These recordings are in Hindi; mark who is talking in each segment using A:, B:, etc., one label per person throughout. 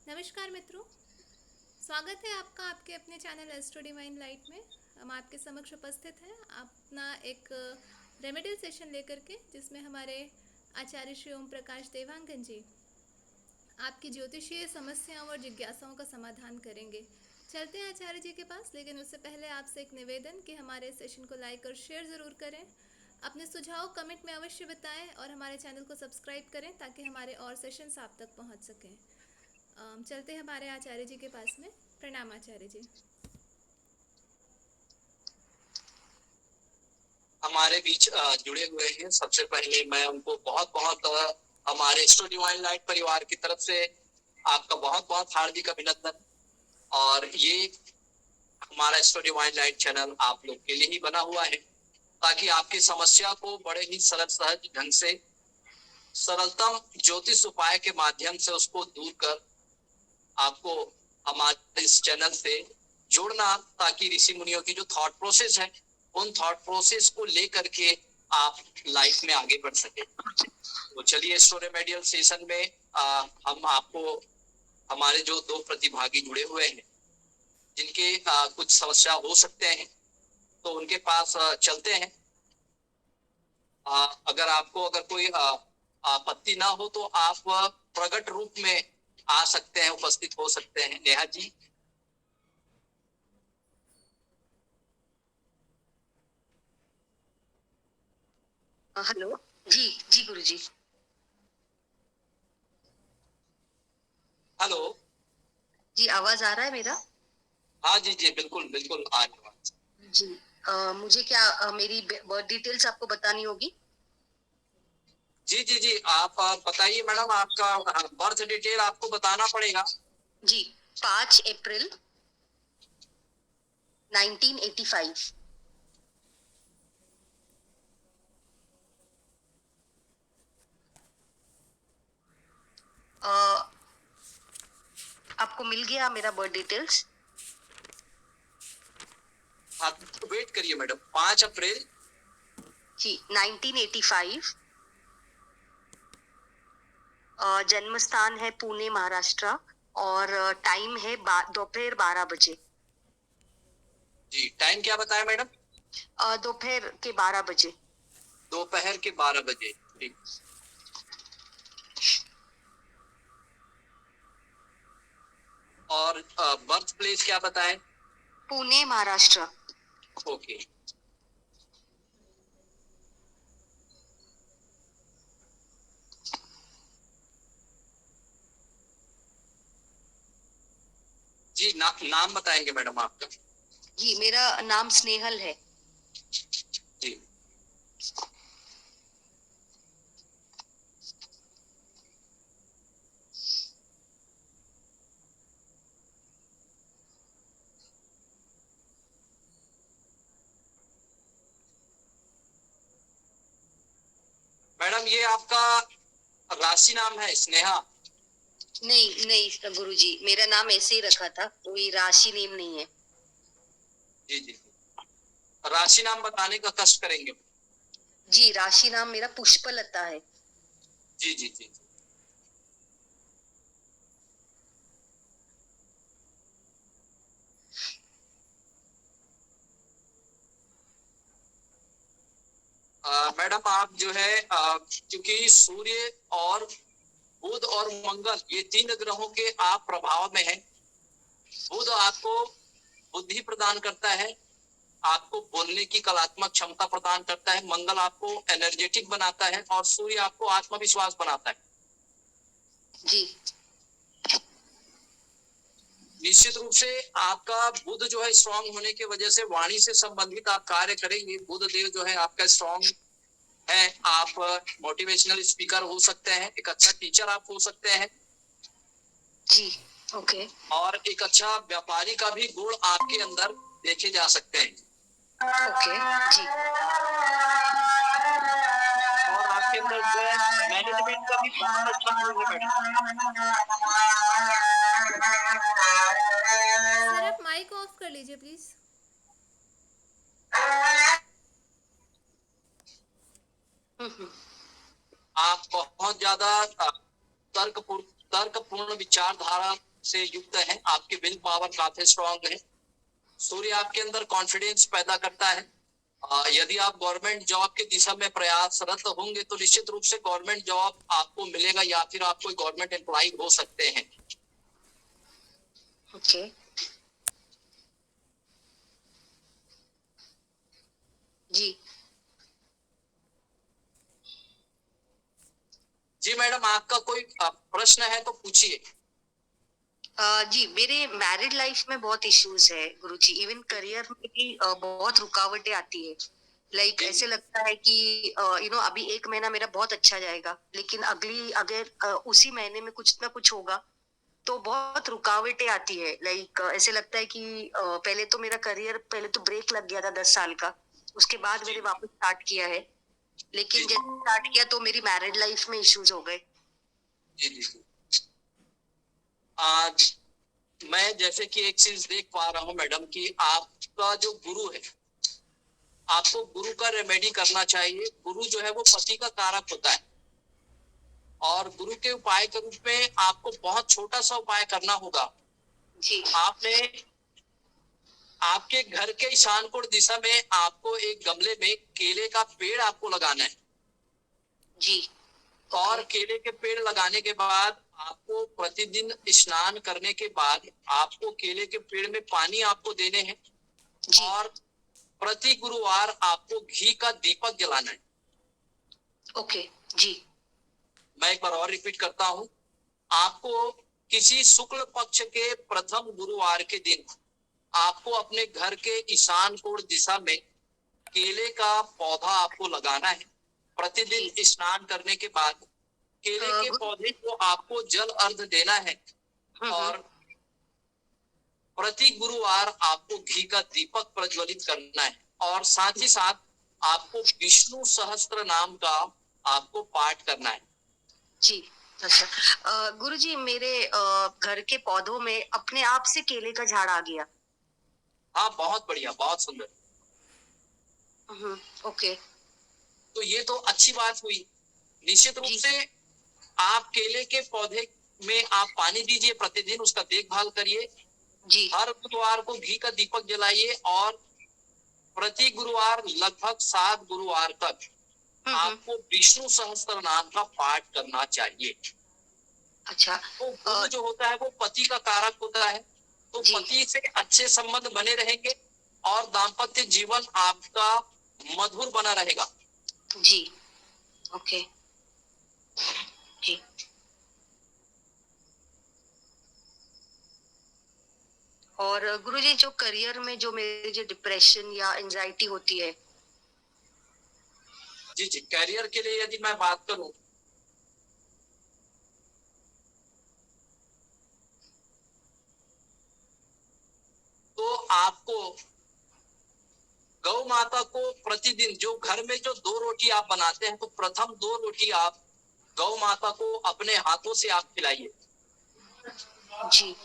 A: नमस्कार मित्रों, स्वागत है आपका आपके अपने चैनल एस्ट्रो डिवाइन लाइट में। हम आपके समक्ष उपस्थित हैं अपना एक रेमेडियल सेशन लेकर के, जिसमें हमारे आचार्य श्री ओम प्रकाश देवांगन जी आपकी ज्योतिषीय समस्याओं और जिज्ञासाओं का समाधान करेंगे। चलते हैं आचार्य जी के पास, लेकिन उससे पहले आपसे एक निवेदन कि हमारे सेशन को लाइक और शेयर ज़रूर करें, अपने सुझाव कमेंट में अवश्य बताएं और हमारे चैनल को सब्सक्राइब करें ताकि हमारे और सेशंस आप तक पहुंच सकें। चलते हैं हमारे आचार्य जी के पास में। प्रणाम आचार्य जी।
B: हमारे बीच जुड़े हुए हैं। सबसे पहले मैं उनको बहुत बहुत हमारे एस्ट्रो डिवाइन लाइट परिवार की तरफ से आपका बहुत बहुत हार्दिक अभिनंदन। और ये हमारा एस्ट्रो डिवाइन लाइट चैनल आप लोग के लिए ही बना हुआ है, ताकि आपकी समस्या को बड़े ही सरल सहज ढंग से सरलतम ज्योतिष उपाय के माध्यम से उसको दूर कर आपको हमारे इस चैनल से जोड़ना, ताकि ऋषि मुनियों की जो थॉट प्रोसेस है उन थॉट प्रोसेस को लेकर के आप लाइफ में आगे बढ़ सके। तो चलिए एस्ट्रो रेमेडियल सेशन में हम आपको हमारे जो दो प्रतिभागी जुड़े हुए हैं, जिनके कुछ समस्या हो सकते हैं, तो उनके पास चलते हैं। अगर कोई आपत्ति ना हो तो आप प्रकट रूप में आ सकते हैं, उपस्थित हो सकते हैं। नेहा जी।
C: हेलो। जी जी गुरुजी।
B: हेलो।
C: जी आवाज आ रहा है मेरा?
B: हाँ जी जी, बिल्कुल बिल्कुल आ रही आवाज।
C: जी। मुझे क्या मेरी बर्थ डिटेल्स आपको बतानी होगी?
B: जी जी जी, आप बताइए मैडम, आपका बर्थ डिटेल आपको बताना पड़ेगा।
C: जी। 5 अप्रैल 1985। आपको मिल गया मेरा बर्थ डिटेल्स?
B: आप वेट करिए मैडम। 5 अप्रैल।
C: जी 1985। जन्म स्थान है पुणे महाराष्ट्र और टाइम है दोपहर 12 बजे।
B: जी, टाइम क्या बताया मैडम?
C: दोपहर के 12 बजे।
B: दोपहर के 12 बजे। ठीक। और बर्थ प्लेस क्या बताएं?
C: पुणे महाराष्ट्र।
B: ओके। जी नाम बताएंगे मैडम आपका?
C: जी मेरा नाम स्नेहल है।
B: जी। मैडम ये आपका राशि नाम है स्नेहा?
C: नहीं नहीं गुरुजी, मेरा नाम ऐसे ही रखा था, कोई राशि नेम नहीं है।
B: जी जी। राशि नाम बताने का कष्ट करेंगे।
C: जी राशि नाम मेरा पुष्पलता है।
B: जी जी जी। मैडम आप जो है क्योंकि सूर्य और बुध और मंगल ये तीन ग्रहों के आप प्रभाव में हैं। बुध आपको बुद्धि प्रदान करता है, आपको बोलने की कलात्मक क्षमता प्रदान करता है। मंगल आपको एनर्जेटिक बनाता है और सूर्य आपको आत्मविश्वास बनाता है।
C: जी
B: निश्चित रूप से आपका बुध जो है स्ट्रांग होने की वजह से वाणी से संबंधित आप कार्य करेंगे। बुध देव जो है आपका स्ट्रांग है। आप मोटिवेशनल स्पीकर हो सकते हैं, एक अच्छा टीचर आप हो सकते हैं,
C: जी। ओके।
B: और एक अच्छा व्यापारी का भी गुण आपके अंदर देखे जा सकते हैं।
C: ओके। जी।
B: और आपके अंदर जो है मैनेजमेंट का भी बहुत अच्छा गुण है मैडम।
A: सर आप माइक ऑफ कर लीजिए प्लीज।
C: हम्म।
B: आप बहुत ज्यादा तर्कपूर्ण विचारधारा से युक्त है, आपकी विल पावर काफी स्ट्रांग है। सूर्य आपके अंदर कॉन्फिडेंस पैदा करता है। यदि आप गवर्नमेंट जॉब की दिशा में प्रयासरत होंगे तो निश्चित रूप से गवर्नमेंट जॉब आपको मिलेगा या फिर आप कोई गवर्नमेंट एम्प्लॉय हो सकते हैं।
C: ओके। जी
B: जी मैडम, आपका कोई प्रश्न है तो पूछिए।
C: जी, मेरे मैरिड लाइफ में बहुत इश्यूज है गुरुजी, इवन करियर में भी बहुत रुकावटें आती है। लाइक ऐसे लगता है कि अभी 1 महीना मेरा बहुत अच्छा जाएगा, लेकिन अगर उसी महीने में कुछ ना कुछ होगा तो बहुत रुकावटें आती है। लाइक ऐसे लगता है कि पहले तो मेरा करियर, पहले तो ब्रेक लग गया था 10 साल का, उसके बाद मैंने वापस स्टार्ट किया है, लेकिन जैसे स्टार्ट किया तो मेरी मैरिड लाइफ में इश्यूज हो गए।
B: जी जी जी। आज मैं जैसे कि एक चीज देख पा रहा हूँ मैडम कि आपका जो गुरु है, आपको गुरु का रेमेडी करना चाहिए। गुरु जो है वो पति का कारक होता है और गुरु के उपाय के रूप में आपको बहुत छोटा सा उपाय करना होगा।
C: जी
B: आपने आपके घर के ईशान कोण दिशा में आपको एक गमले में केले का पेड़ आपको लगाना है।
C: जी
B: और केले के पेड़ लगाने के बाद आपको प्रतिदिन स्नान करने के बाद आपको केले के पेड़ में पानी आपको देने हैं
C: जी
B: और प्रति गुरुवार आपको घी का दीपक जलाना है।
C: ओके जी
B: मैं एक बार और रिपीट करता हूँ, आपको किसी शुक्ल पक्ष के प्रथम गुरुवार के दिन आपको अपने घर के ईशान कोण दिशा में केले का पौधा आपको लगाना है। प्रतिदिन स्नान करने के बाद केले के पौधे को आपको जल अर्घ देना है और प्रति गुरुवार आपको घी का दीपक प्रज्वलित करना है और साथ ही साथ आपको विष्णु सहस्त्र नाम का आपको पाठ करना है।
C: जी। अच्छा, गुरुजी, मेरे घर के पौधों में अपने आप से केले का झाड़ आ गया।
B: हाँ, बहुत बढ़िया, बहुत सुंदर।
C: ओके
B: तो ये तो अच्छी बात हुई। निश्चित रूप
C: जी
B: से आप केले के पौधे में आप पानी दीजिए, प्रतिदिन उसका देखभाल करिए,
C: जी
B: हर गुरुवार को घी का दीपक जलाइए और प्रति गुरुवार लगभग 7 गुरुवार तक आपको विष्णु सहस्त्र नाम का पाठ करना चाहिए।
C: अच्छा
B: तो गुरु जो होता है वो पति का कारक होता है, तो
C: जी
B: पति से अच्छे संबंध बने रहेंगे और दाम्पत्य जीवन आपका मधुर बना रहेगा।
C: जी ओके जी। और गुरुजी, जो करियर में जो मेरी जो डिप्रेशन या एंजाइटी होती है।
B: जी जी, कैरियर के लिए यदि मैं बात करूं तो आपको गौ माता को प्रतिदिन जो घर में जो 2 रोटी आप बनाते हैं तो प्रथम 2 रोटी आप गौ माता को अपने हाथों से आप खिलाइए।
C: जी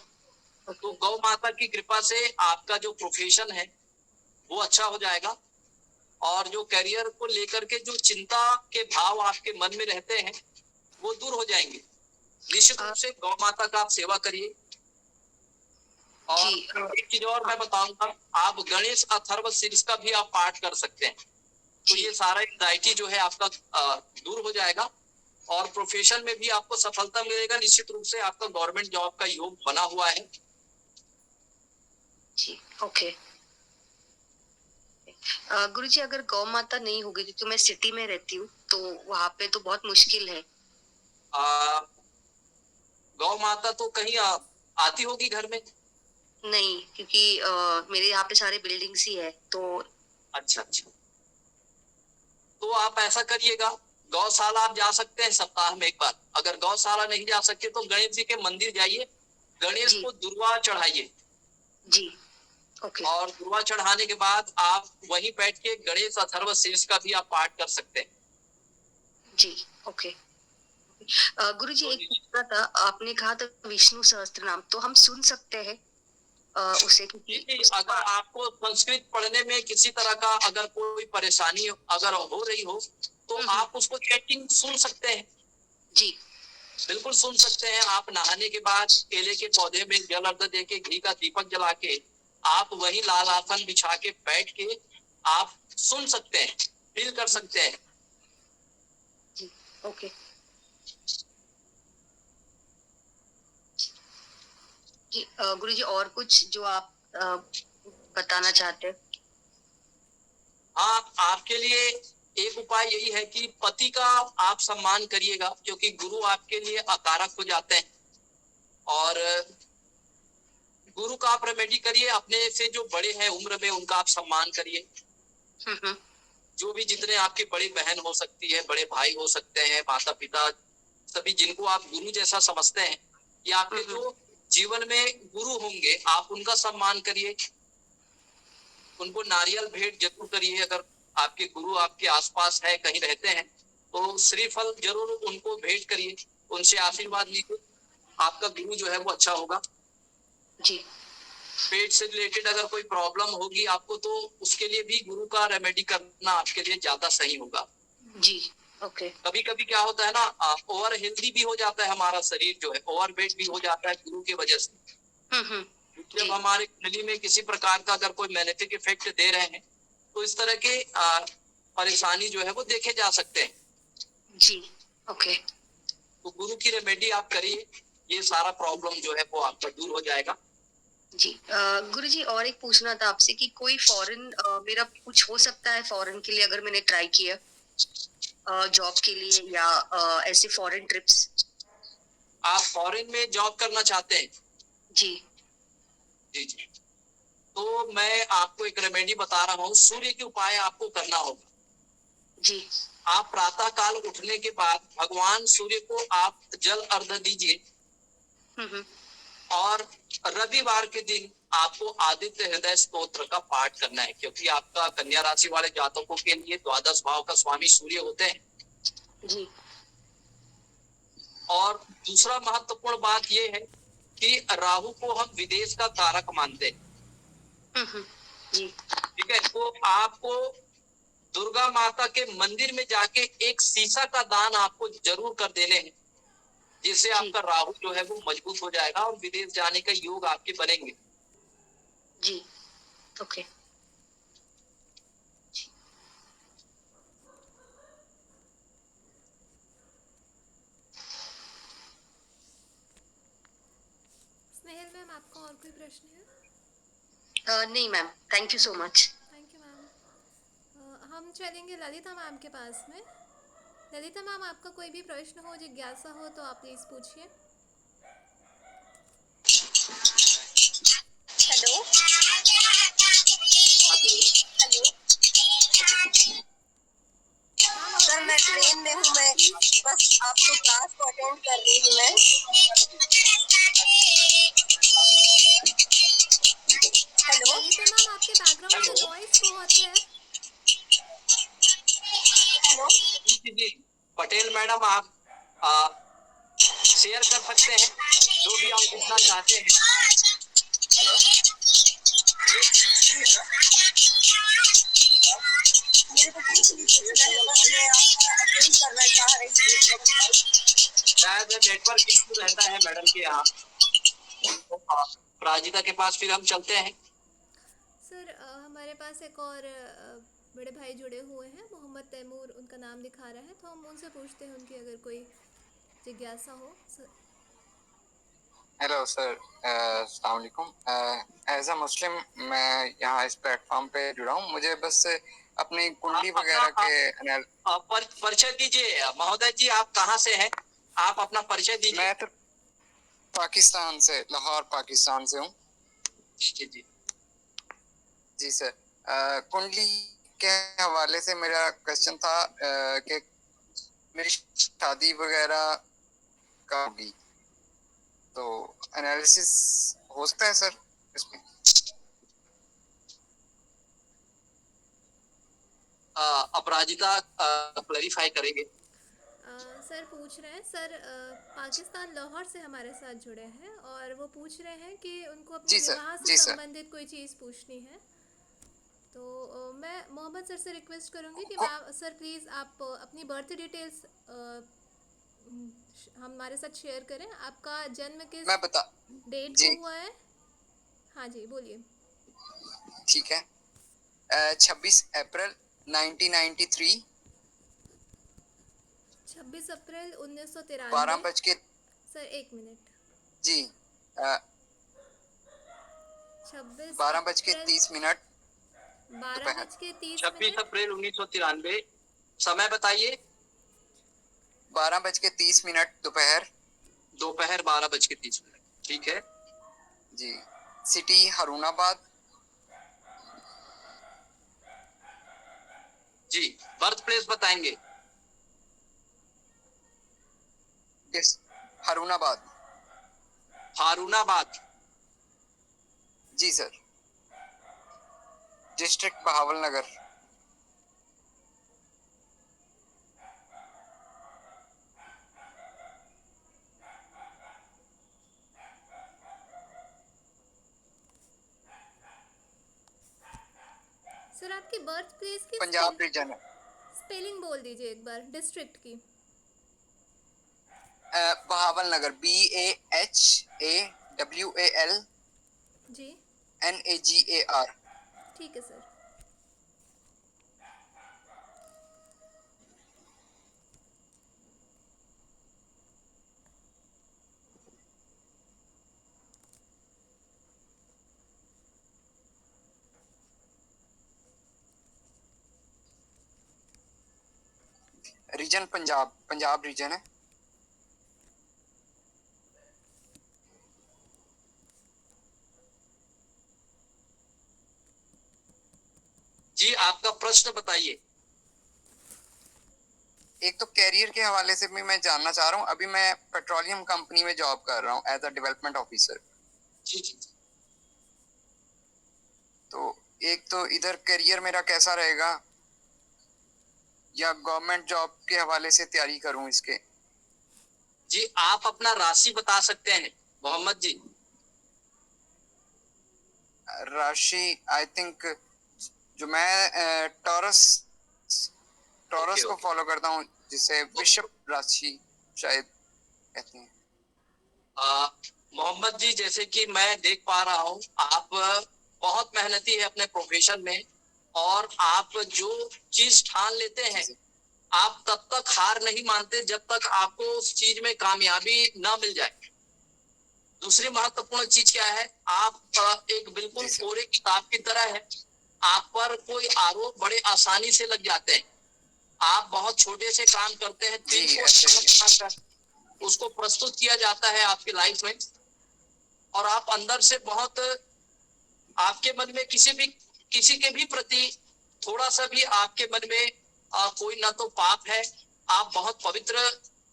B: तो गौ माता की कृपा से आपका जो प्रोफेशन है वो अच्छा हो जाएगा और जो करियर को लेकर के जो चिंता के भाव आपके मन में रहते हैं वो दूर हो जाएंगे। निश्चित रूप से गौ माता का आप सेवा करिए। और एक चीज और मैं बताऊंगा, आप गणेश अथर्व शीर्ष का भी आप पाठ कर सकते हैं, तो ये सारा एंजाइटी जो है आपका दूर हो जाएगा और प्रोफेशन में भी आपको सफलता मिलेगा। निश्चित रूप से आपका गवर्नमेंट जॉब का योग बना हुआ है।
C: जी ओके। गुरुजी, अगर गौ माता नहीं होगी, क्योंकि मैं सिटी में रहती हूँ, तो वहां पे तो बहुत मुश्किल है।
B: गौ माता तो कहीं आती होगी घर में?
C: नहीं, क्योंकि मेरे यहाँ पे सारे बिल्डिंग्स ही है तो।
B: अच्छा अच्छा, तो आप ऐसा करिएगा, गौशाला आप जा सकते हैं सप्ताह में एक बार। अगर गौशाला नहीं जा सकते तो गणेश जी के मंदिर जाइए, गणेश को दुर्वा चढ़ाइए।
C: जी ओके।
B: और दुर्वा चढ़ाने के बाद आप वहीं बैठ के गणेश अथर्व शीर्ष का भी आप पाठ कर सकते हैं।
C: जी ओके। गुरुजी, एक पूछना था, आपने कहा था विष्णु सहस्त्र नाम, तो हम सुन सकते हैं उसे? क्योंकि
B: अगर आपको संस्कृत पढ़ने में किसी तरह का अगर कोई परेशानी अगर हो रही हो तो आप उसको चैटिंग सुन सकते हैं।
C: जी
B: बिल्कुल सुन सकते हैं। आप नहाने के बाद केले के पौधे में जल अर्घ दे के घी का दीपक जला के आप वही लाल आसन बिछा के बैठ के आप सुन सकते हैं, फील कर सकते हैं।
C: जी ओके जी। गुरुजी और कुछ जो आप बताना चाहते हैं?
B: हाँ, आपके लिए एक उपाय यही है कि पति का आप सम्मान करिएगा, क्योंकि गुरु आपके लिए अकारक हो जाते हैं। और गुरु का आप रेमेडी करिए, अपने से जो बड़े हैं उम्र में उनका आप सम्मान करिए।
C: हम्म।
B: जो भी जितने आपकी बड़ी बहन हो सकती है, बड़े भाई हो सकते हैं, माता पिता, सभी जिनको आप गुरु जैसा समझते हैं, या आपके जो जीवन में गुरु होंगे, आप उनका सम्मान करिए। उनको नारियल भेंट जरूर करिए। अगर आपके गुरु आपके आसपास है, कहीं रहते हैं, तो श्रीफल जरूर उनको भेंट करिए, उनसे आशीर्वाद लीजिए। आपका गुरु जो है वो अच्छा होगा।
C: जी
B: पेट से रिलेटेड अगर कोई प्रॉब्लम होगी आपको, तो उसके लिए भी गुरु का रेमेडी करना आपके लिए ज्यादा सही होगा।
C: जी ओके
B: कभी कभी क्या होता है ना, ओवर हेल्दी भी हो जाता है हमारा शरीर, जो है ओवर वेट भी हो जाता है गुरु की वजह से। जब
C: जी
B: हमारे कुंडली में किसी प्रकार का अगर कोई मैग्नेटिक इफेक्ट दे रहे हैं, तो इस तरह के परेशानी जो है वो देखे जा सकते हैं।
C: जी ओके
B: तो गुरु की रेमेडी आप करिए, ये सारा प्रॉब्लम जो है वो आपका दूर हो जाएगा।
C: जी गुरुजी और एक पूछना था आपसे कि कोई फॉरेन मेरा कुछ हो सकता है फॉरेन के लिए अगर मैंने ट्राई किया जॉब के लिए या ऐसे फॉरेन ट्रिप्स?
B: आप फॉरेन में जॉब करना चाहते हैं?
C: जी
B: जी जी। तो मैं आपको एक रेमेडी बता रहा हूँ, सूर्य के उपाय आपको करना होगा।
C: जी
B: आप प्रातः काल उठने के बाद भगवान सूर्य को आप जल अर्घ दीजिए।
C: हम्म।
B: और रविवार के दिन आपको आदित्य हृदय स्तोत्र का पाठ करना है, क्योंकि आपका कन्या राशि वाले जातकों के लिए द्वादश भाव का स्वामी सूर्य होते हैं।
C: जी
B: और दूसरा महत्वपूर्ण बात यह है कि राहु को हम विदेश का कारक मानते हैं।
C: जी
B: ठीक है, तो आपको दुर्गा माता के मंदिर में जाके एक शीशा का दान आपको जरूर कर देने हैं, जिससे
C: जी
B: आपका राहु जो है वो मजबूत हो जाएगा और विदेश जाने का योग आपके बनेंगे।
C: जी ओके
A: स्नेहल मैम, आपका और कोई प्रश्न है?
C: नहीं ma'am, thank you so much.
A: Thank you ma'am. हम चलेंगे ललिता मैम के पास में। ललिता मैम, आपका कोई भी प्रश्न हो, जिज्ञासा हो, तो आप प्लीज़ पूछिए।
D: हेलो हेलो
A: मैम,
D: सर, मैं
A: आवाज़
D: ट्रेन में हूँ। मैं
A: प्लीज़।
D: बस आपको क्लास को अटेंड कर रही हूँ मैं। हेलो
A: ललिता मैम, आपके बैकग्राउंड से
B: हेलो।
A: नॉइस बहुत है।
D: हेलो
B: जी जी, पटेल मैडम, आप शेयर कर सकते हैं जो भी आप पूछना चाहते हैं।
D: मेरे को कुछ नहीं पूछना है, बस मैं आपका अटेंड करना चाह रही थी।
B: शायद नेटवर्क इशू रहता है मैडम के यहाँ। तो, प्राजिता के पास फिर हम चलते हैं।
A: सर, हमारे पास एक और बड़े भाई जुड़े हुए हैं, मोहम्मद तैमूर उनका नाम दिखा रहा है, तो हम उनसे पूछते हैं उनकी अगर कोई जिज्ञासा हो। सर,
E: हेलो सर, अस्सलाम वालेकुम। एज अ मुस्लिम मैं यहाँ इस प्लेटफॉर्म पे जुड़ा हूँ। मुझे बस अपनी कुंडली
B: आप
E: वगैरह
B: अपना
E: के
B: परिचय दीजिए महोदय जी, आप कहाँ से हैं? आप अपना परिचय दीजिए।
E: मैं तो पाकिस्तान से, लाहौर पाकिस्तान से हूँ।
B: जी जी जी।
E: जी सर, कुंडली के हवाले से मेरा क्वेश्चन था कि मेरी शादी वगैरह कब होगी, तो एनालिसिस हो सकता है सर इसमें?
B: अपराजिता क्लैरिफाई करेंगे।
A: सर पूछ रहे हैं, सर पाकिस्तान लाहौर से हमारे साथ जुड़े हैं और वो पूछ रहे हैं कि उनको अपने
E: जी सर,
A: विवाह से
E: जी सर।
A: संबंधित कोई चीज़ पूछनी है। तो मैं मोहम्मद सर से रिक्वेस्ट करूंगी कि
E: को-
A: मैम सर प्लीज़ आप अपनी बर्थ डिटेल्स हमारे साथ शेयर करें। आपका जन्म किस
E: मैं बता
A: डेट
E: जी
A: को हुआ है? हाँ जी, बोलिए।
E: ठीक है। 26 अप्रैल 1993।
A: 26 अप्रैल
E: 12
A: 1993।
E: बज के
A: सर एक मिनट।
E: जी
A: 26 अप्रैल
E: 12:30
A: बारह
E: दोपहर।
A: बज के तीस
B: 26
A: मिनट
B: अप्रैल 1993। समय बताइए।
E: 12:30 दोपहर।
B: दोपहर 12:30। ठीक है
E: जी। सिटी हरुणाबाद।
B: जी। बर्थ प्लेस बताएंगे।
E: हरुणाबाद।
B: हारूनाबाद।
E: जी सर। डिस्ट्रिक्ट बहावलनगर।
A: सर आपकी बर्थ प्लेस की
E: पंजाब रीजन है।
A: स्पेलिंग बोल दीजिए एक बार डिस्ट्रिक्ट की।
E: बहावलनगर BAHAWALNAGAR।
A: जी ठीक है सर।
E: रीजन पंजाब रीजन है।
B: जी, आपका प्रश्न बताइए।
E: एक तो कैरियर के हवाले से भी मैं जानना चाह रहा हूँ। अभी मैं पेट्रोलियम कंपनी में जॉब कर रहा हूँ एज अ डेवलपमेंट ऑफिसर।
B: जी जी।
E: तो एक तो इधर करियर मेरा कैसा रहेगा, या गवर्नमेंट जॉब के हवाले से तैयारी करूं इसके।
B: जी, आप अपना राशि बता सकते हैं मोहम्मद जी।
E: राशि आई थिंक जो मैं टॉरस
B: ओके
E: को
B: ओके।
E: फॉलो करता हूँ, जिसे विषभ राशि शायद कहते हैं।
B: मोहम्मद जी, जैसे कि मैं देख पा रहा हूँ, आप बहुत मेहनती है अपने प्रोफेशन में, और आप जो चीज ठान लेते
E: जी
B: हैं,
E: सर।
B: आप तब तक हार नहीं मानते जब तक आपको उस चीज में कामयाबी ना मिल जाए। दूसरी महत्वपूर्ण चीज क्या है, आप एक बिल्कुल
E: जी सर।
B: कोरे किताब की तरह है। आप पर कोई आरोप बड़े आसानी से लग जाते हैं। आप बहुत छोटे से काम करते हैं,
E: जी
B: तीन
E: ऐसे ही है।
B: उसको प्रस्तुत किया जाता है आपकी लाइफ में, और आप अंदर से बहुत, आपके मन में किसी के भी प्रति थोड़ा सा भी आपके मन में कोई ना तो पाप है। आप बहुत पवित्र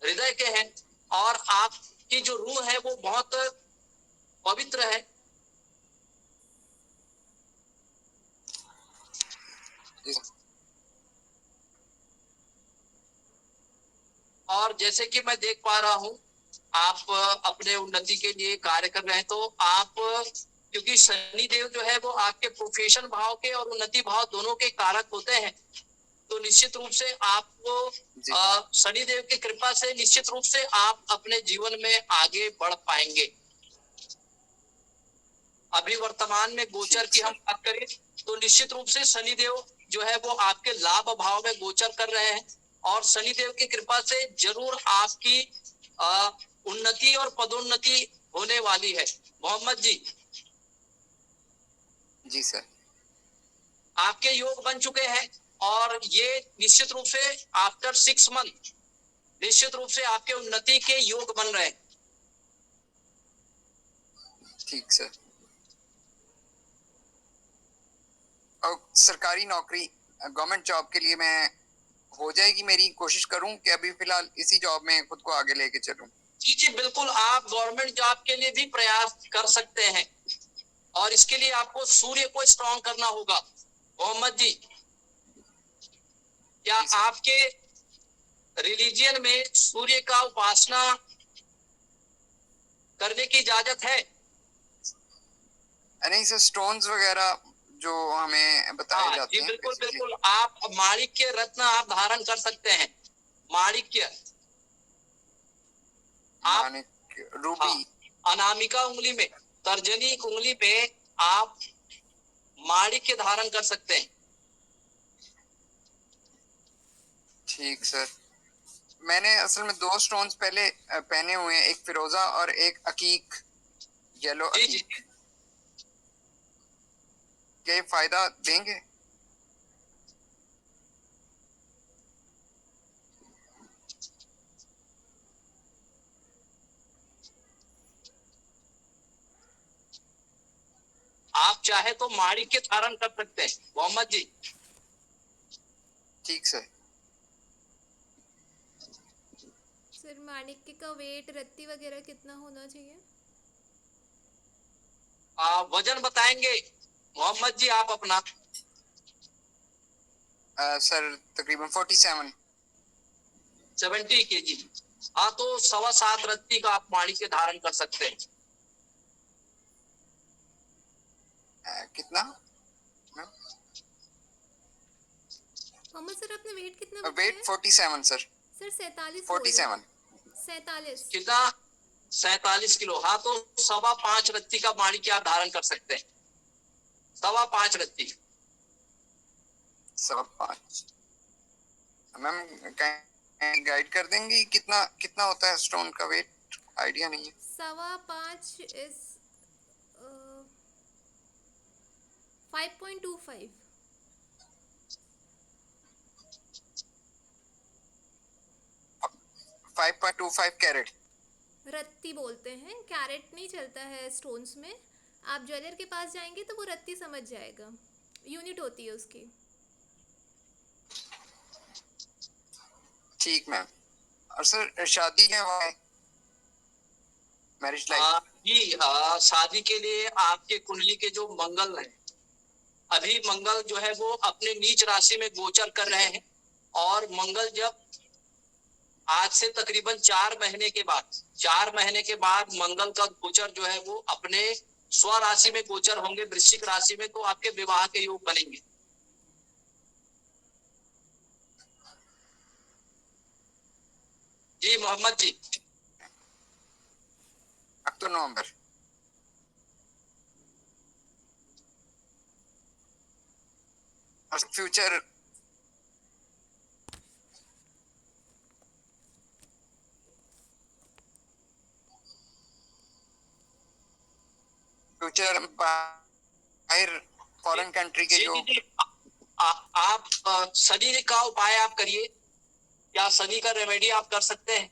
B: हृदय के हैं, और आपकी जो रूह है वो बहुत पवित्र है।
E: जी सर।
B: और जैसे कि मैं देख पा रहा हूँ, आप अपने उन्नति के लिए कार्य कर रहे हैं, तो आप, क्योंकि शनि देव जो है वो आपके प्रोफेशन भाव के और उन्नति भाव दोनों के कारक होते हैं, तो निश्चित रूप से आपको
E: जी
B: शनि देव की कृपा से निश्चित रूप से आप अपने जीवन में आगे बढ़ पाएंगे। अभी वर्तमान में गोचर
E: ठीक
B: की हम
E: सर।
B: बात करें तो निश्चित रूप से शनि देव जो है वो आपके लाभ भाव में गोचर कर रहे हैं, और शनि देव की कृपा से जरूर आपकी उन्नति और पदोन्नति होने वाली है। मोहम्मद जी,
E: जी सर।
B: आपके योग बन चुके हैं, और ये निश्चित रूप से आफ्टर 6 मंथ निश्चित रूप से आपके उन्नति के योग बन रहे हैं।
E: ठीक सर। और सरकारी नौकरी गवर्नमेंट जॉब के लिए मैं हो जाएगी मेरी, कोशिश करूं कि अभी फिलहाल इसी जॉब में खुद को आगे लेके चलूं।
B: जी जी बिल्कुल, आप गवर्नमेंट जॉब के लिए भी प्रयास कर सकते हैं, और इसके लिए आपको सूर्य को स्ट्रॉन्ग करना होगा। मोहम्मद जी, क्या
E: जी सर।
B: आपके रिलीजियन में सूर्य का उपासना करने की इजाजत है?
E: नहीं सर, स्टोन्स वगैरह जो हमें बताए
B: हाँ
E: जाते
B: जी
E: हैं
B: बिल्कुल
E: बेसिकली।
B: बिल्कुल, आप माणिक्य रत्न आप धारण कर सकते हैं। माणिक्य, आप
E: रूबी।
B: हाँ, अनामिका उंगली में, तर्जनी उंगली में आप माणिक्य धारण कर सकते हैं।
E: ठीक सर। मैंने असल में 2 स्टोन्स पहले पहने हुए हैं, एक फिरोजा और एक अकीक, येलो
B: जी जी
E: अकीक। क्या ये फायदा देंगे?
B: आप चाहे तो माणिक्य धारण कर सकते हैं मोहम्मद जी।
E: ठीक सर।
A: सर माणिक्य का वेट रत्ती वगैरह कितना होना चाहिए?
B: वजन बताएंगे मोहम्मद जी आप अपना?
E: सर तकरीबन 47।
B: 70 kg। हाँ, तो 7.25 रत्ती का आप माणिक्य धारण कर सकते हैं।
E: कितना?
A: मोहम्मद सर आपने वेट कितना
E: वेट
A: बताया?
E: 47 सर।
A: सर 47 बोल रहे
E: 47।
A: 47।
B: कितना? 47 किलो। हाँ, तो 5.25 रत्ती का माणिक्य आप धारण कर सकते हैं। 5.25 रत्ती।
E: 5.25। मैम गाइड कर देंगी कितना कितना होता है स्टोन का वेट? आइडिया नहीं है।
A: 5.25 इज 5.25।
E: 5.25 कैरेट।
A: रत्ती बोलते हैं, कैरेट नहीं चलता है स्टोन्स में। आप ज्वेलर के पास जाएंगे तो वो रत्ती समझ जाएगा, यूनिट होती है उसकी।
E: ठीक मैम। और सर शादी क्या हुआ है? Marriage life.
B: जी, शादी के लिए आपके कुंडली के जो मंगल हैं, अभी मंगल जो है वो अपने नीच राशि में गोचर कर रहे हैं, और मंगल जब आज से तकरीबन 4 महीने के बाद मंगल का गोचर जो है वो अपने स्व राशि में गोचर होंगे, वृश्चिक राशि में, तो आपके विवाह के योग बनेंगे। जी मोहम्मद जी।
E: अक्टूबर नवंबर। और फ्यूचर फ्यूचर बाहर फॉरेन कंट्री के
B: जी
E: जो।
B: जी जी। आप शनि का उपाय आप करिए, या शनि का रेमेडी आप कर सकते हैं।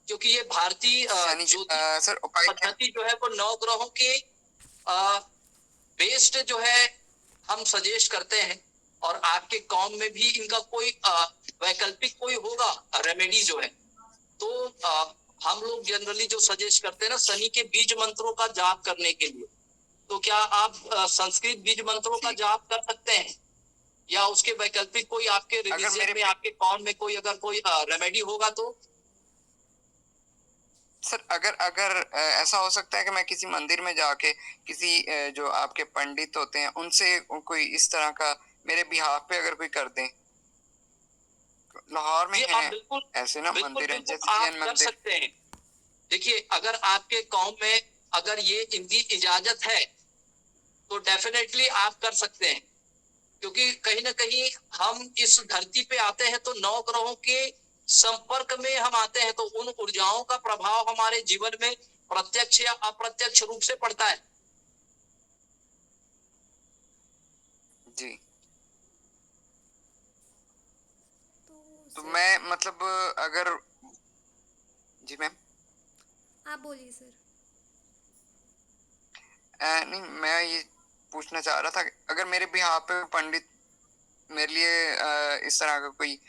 B: क्योंकि ये भारतीय
E: शनि
B: ज्योतिष
E: सर उपाय क्या?
B: पद्धति जो है वो 9 ग्रहों के बेस्ड जो है हम सजेस्ट करते हैं, और आपके कॉम में भी इनका कोई वैकल्पिक कोई होगा रेमेडी जो है, तो हम लोग जनरली जो सजेस्ट करते हैं ना, शनि के बीज मंत्रों का जाप करने के लिए। तो क्या आप संस्कृत बीज मंत्रों का जाप कर सकते हैं, या उसके वैकल्पिक कोई आपके रिलीजियन में, आपके कॉम में कोई अगर कोई रेमेडी होगा तो?
E: सर अगर अगर ऐसा हो सकता है कि मैं किसी मंदिर में जाके किसी जो आपके पंडित होते हैं उनसे कोई इस तरह का मेरे बिहाफ पे अगर कोई कर दें। लाहौर में
B: जी,
E: है
B: आप बिल्कुल
E: ऐसे ना
B: बिल्कुल
E: मंदिर है,
B: बिल्कुल
E: जैसे
B: आप
E: जैन
B: कर
E: मंदिर।
B: सकते हैं। देखिए, अगर आपके कॉम में अगर ये इनकी इजाजत है तो डेफिनेटली आप कर सकते हैं, क्योंकि कहीं ना कहीं हम इस धरती पे आते हैं तो 9 ग्रहों के संपर्क में हम आते हैं, तो उन ऊर्जाओं का प्रभाव हमारे जीवन में प्रत्यक्ष या अप्रत्यक्ष रूप से पड़ता है।
E: जी। तो
A: सर
E: मैं मतलब अगर जी मैम
A: आप बोलिए सर।
E: नहीं मैं ये पूछना चाह रहा था कि अगर मेरे बिहाफ पे पंडित मेरे लिए इस तरह का कोई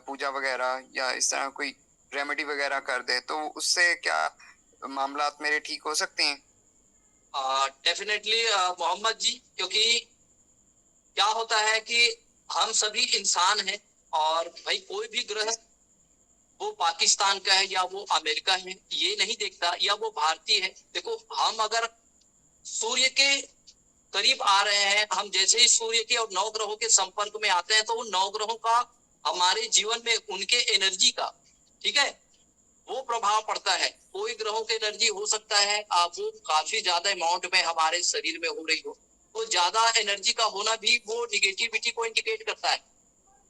E: पूजा वगैरह या इस तरह कोई रेमेडी वगैरह कर दे तो उससे क्या मामलात मेरे ठीक हो सकते हैं?
B: डेफिनेटली मोहम्मद जी, क्योंकि क्या होता है कि हम सभी इंसान हैं, और भाई कोई भी ग्रह, वो पाकिस्तान का है या वो अमेरिका है, ये नहीं देखता, या वो भारतीय है। देखो, हम अगर सूर्य के करीब आ रहे हैं। हम जैसे ही सूर्य के और 9 ग्रहों के संपर्क में आते हैं तो उन 9 ग्रहों का हमारे जीवन में उनके एनर्जी का, ठीक है, वो प्रभाव पड़ता है। कोई ग्रहों की एनर्जी हो सकता है वो काफी ज्यादा अमाउंट में हमारे शरीर में हो रही हो, तो ज्यादा एनर्जी का होना भी वो निगेटिविटी को इंडिकेट करता है।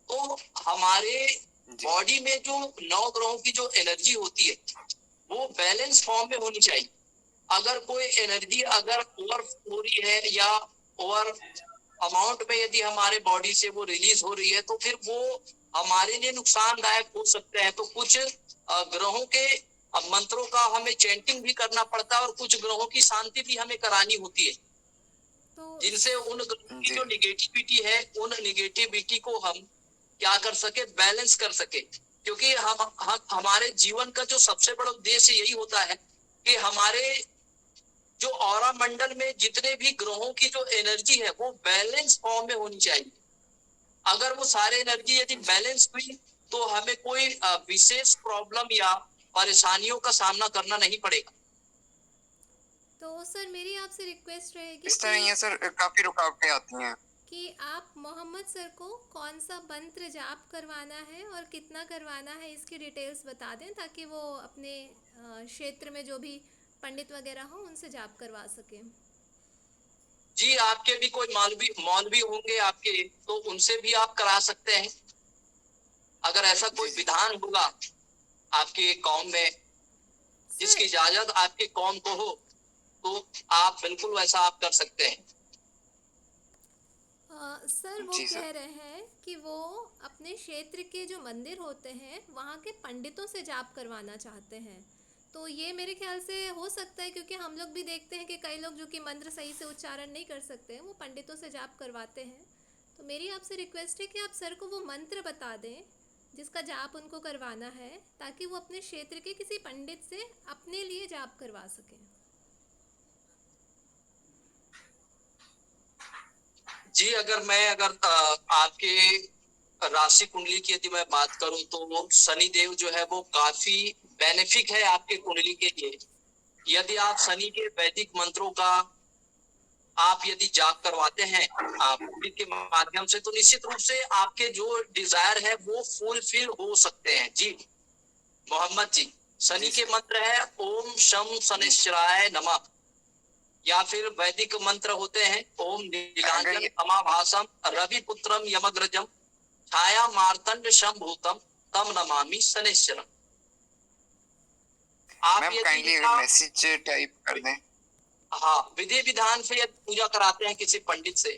B: तो हमारे बॉडी में जो 9 ग्रहों की जो एनर्जी होती है वो बैलेंस फॉर्म में होनी चाहिए। अगर कोई एनर्जी अगर ओवर हो रही है या ओवर अमाउंट में यदि हमारे बॉडी से वो रिलीज हो रही है तो फिर वो हमारे लिए नुकसानदायक हो सकते हैं। तो कुछ ग्रहों के मंत्रों का हमें चैंटिंग भी करना पड़ता है और कुछ ग्रहों की शांति भी हमें करानी होती है,
A: तो
B: जिनसे उन ग्रहों की जो निगेटिविटी है उन निगेटिविटी को हम क्या कर सके, बैलेंस कर सके। क्योंकि हम हमारे जीवन का जो सबसे बड़ा उद्देश्य यही होता है कि हमारे जो ऑरा मंडल में जितने भी ग्रहों की जो एनर्जी है वो बैलेंस फॉर्म में होनी चाहिए। अगर वो सारे एनर्जी यदि बैलेंस हुई तो हमें कोई विशेष प्रॉब्लम या परेशानियों का सामना करना नहीं पड़ेगा।
A: तो सर मेरी आपसे रिक्वेस्ट रहेगी
E: इस तरह ये सर काफी रुकावटें आती हैं
A: कि आप मोहम्मद सर को कौन सा मंत्र जाप करवाना है और कितना करवाना है इसकी डिटेल्स बता दें, ताकि वो अपने क्षेत्र में जो भी पंडित वगैरह हो उनसे जाप करवा सकें।
B: जी, आपके भी कोई मौलवी मौलवी होंगे आपके, तो उनसे भी आप करा सकते हैं। अगर ऐसा कोई विधान होगा आपके कौम में जिसकी इजाजत आपके कौम को हो तो आप बिल्कुल वैसा आप कर सकते हैं।
A: सर वो कह रहे हैं कि वो अपने क्षेत्र के जो मंदिर होते हैं वहाँ के पंडितों से जाप करवाना चाहते हैं। तो ये मेरे ख्याल से हो सकता है, क्योंकि हम लोग भी देखते हैं कि कई लोग जो कि मंत्र सही से उच्चारण नहीं कर सकते हैं वो पंडितों से जाप करवाते हैं। तो मेरी आपसे रिक्वेस्ट है कि आप सर को वो मंत्र बता दें जिसका जाप उनको करवाना है, ताकि वो अपने क्षेत्र के किसी पंडित से अपने लिए जाप करवा सकें।
B: जी, अगर आपके राशि कुंडली की यदि मैं बात करूं तो शनि देव जो है वो काफी बेनिफिक है आपके कुंडली के लिए। यदि आप शनि के वैदिक मंत्रों का आप यदि जाप करवाते हैं आप के माध्यम से, तो निश्चित रूप से आपके जो डिजायर है वो फुलफिल हो सकते हैं। जी मोहम्मद जी, शनि के मंत्र है ओम शम शनिश्चराय नमः, या फिर वैदिक मंत्र होते हैं ओम नीलांजन अमाभासम रवि पुत्रम यमग्रजम छाया मार्तंड शंभूतम तम नमामि शनिश्चरम। आप
E: काइंडली मैसेज टाइप कर दें।
B: हाँ, विधि विधान से यदि पूजा कराते हैं किसी पंडित से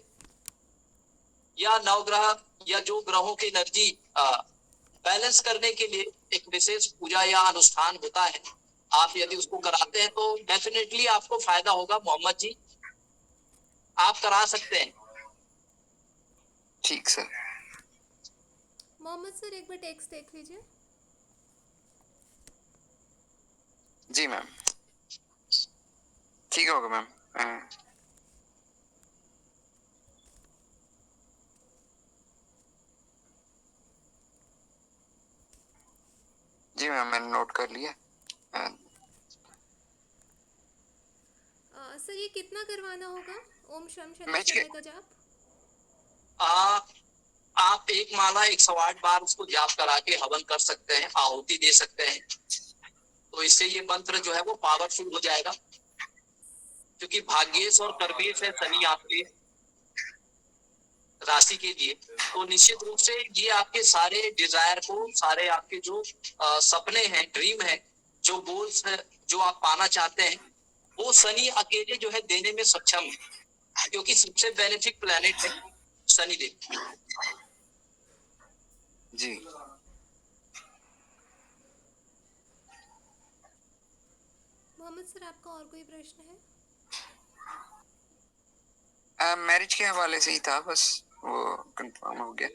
B: या नवग्रह या जो ग्रहों की एनर्जी बैलेंस करने के लिए एक विशेष पूजा या अनुष्ठान होता है, आप यदि उसको कराते हैं तो डेफिनेटली आपको फायदा होगा। मोहम्मद जी, आप करा सकते हैं।
E: ठीक सर।
A: मोहम्मद सर एक बार टेक्स्ट देख लीजिए।
E: जी मैम, ठीक होगा मैम। जी मैम, मैंने नोट कर लिया।
A: सर ये कितना करवाना होगा ओम शम शनिश्चराय का जाप?
B: आप एक माला 108 बार उसको जाप करा के हवन कर सकते हैं, आहुति दे सकते हैं। तो इससे ये मंत्र जो है वो पावरफुल हो जाएगा। क्योंकि भाग्येश और कर्मेश है शनि आपके राशि के लिए, तो निश्चित रूप से ये आपके सारे डिजायर को, सारे आपके जो सपने हैं, ड्रीम है, जो गोल्स है, जो आप पाना चाहते हैं, वो शनि अकेले जो है देने में सक्षम है। क्योंकि सबसे बेनिफिक प्लेनेट है शनि देव।
E: जी
A: मोहम्मद सर आपका और कोई प्रश्न है?
E: मैरिज के हवाले से ही था, बस वो कंफर्म हो गया।